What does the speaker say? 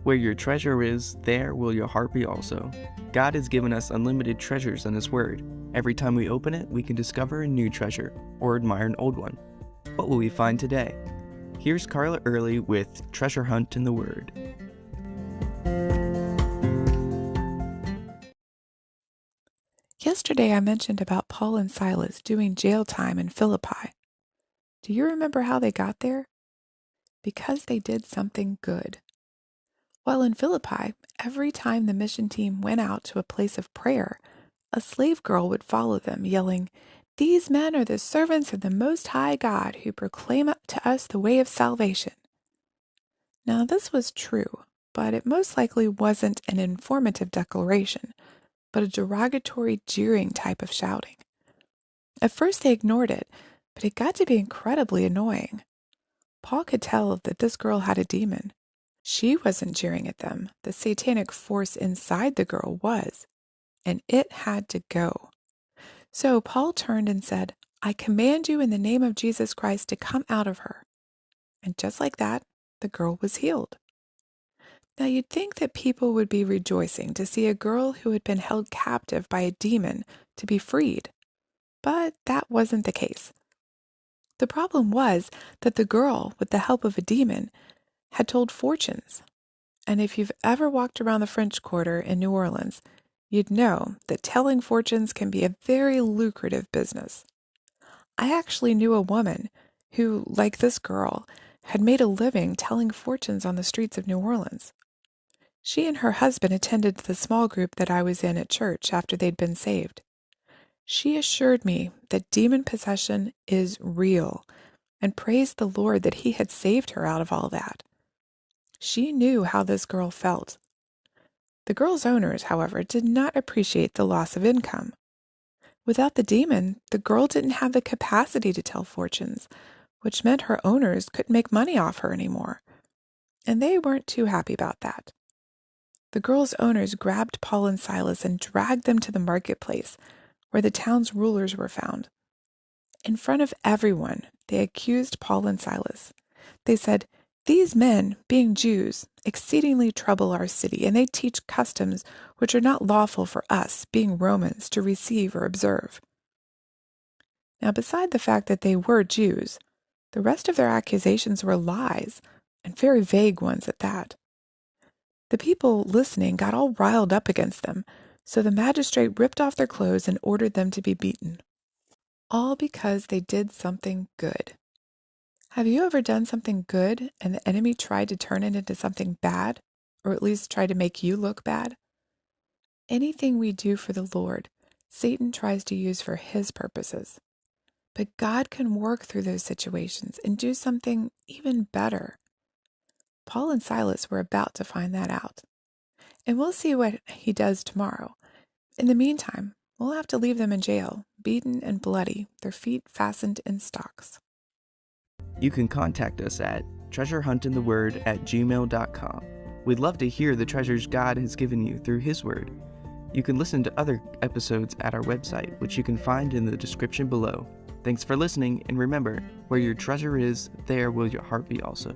Where your treasure is, there will your heart be also. God has given us unlimited treasures in His Word. Every time we open it, we can discover a new treasure or admire an old one. What will we find today? Here's Carla Early with Treasure Hunt in the Word. Yesterday I mentioned about Paul and Silas doing jail time in Philippi. Do you remember how they got there? Because they did something good. While in Philippi, every time the mission team went out to a place of prayer, a slave girl would follow them, yelling, "These men are the servants of the Most High God who proclaim to us the way of salvation." Now this was true, but it most likely wasn't an informative declaration, but a derogatory, jeering type of shouting. At first they ignored it, but it got to be incredibly annoying. Paul could tell that this girl had a demon. She wasn't jeering at them. The satanic force inside the girl was, and it had to go. So Paul turned and said, "I command you in the name of Jesus Christ to come out of her." And just like that, the girl was healed. Now you'd think that people would be rejoicing to see a girl who had been held captive by a demon to be freed. But that wasn't the case. The problem was that the girl, with the help of a demon, had told fortunes. And if you've ever walked around the French Quarter in New Orleans, you'd know that telling fortunes can be a very lucrative business. I actually knew a woman who, like this girl, had made a living telling fortunes on the streets of New Orleans. She and her husband attended the small group that I was in at church after they'd been saved. She assured me that demon possession is real and praised the Lord that He had saved her out of all that. She knew how this girl felt. The girl's owners, however, did not appreciate the loss of income. Without the demon, the girl didn't have the capacity to tell fortunes, which meant her owners couldn't make money off her anymore. And they weren't too happy about that. The girl's owners grabbed Paul and Silas and dragged them to the marketplace, where the town's rulers were found. In front of everyone, they accused Paul and Silas. They said, "These men, being Jews, exceedingly trouble our city, and they teach customs which are not lawful for us, being Romans, to receive or observe." Now, beside the fact that they were Jews, the rest of their accusations were lies, and very vague ones at that. The people listening got all riled up against them, so the magistrate ripped off their clothes and ordered them to be beaten. All because they did something good. Have you ever done something good and the enemy tried to turn it into something bad, or at least try to make you look bad? Anything we do for the Lord, Satan tries to use for his purposes. But God can work through those situations and do something even better. Paul and Silas were about to find that out. And we'll see what He does tomorrow. In the meantime, we'll have to leave them in jail, beaten and bloody, their feet fastened in stocks. You can contact us at treasurehuntintheword@gmail.com. We'd love to hear the treasures God has given you through His Word. You can listen to other episodes at our website, which you can find in the description below. Thanks for listening, and remember, where your treasure is, there will your heart be also.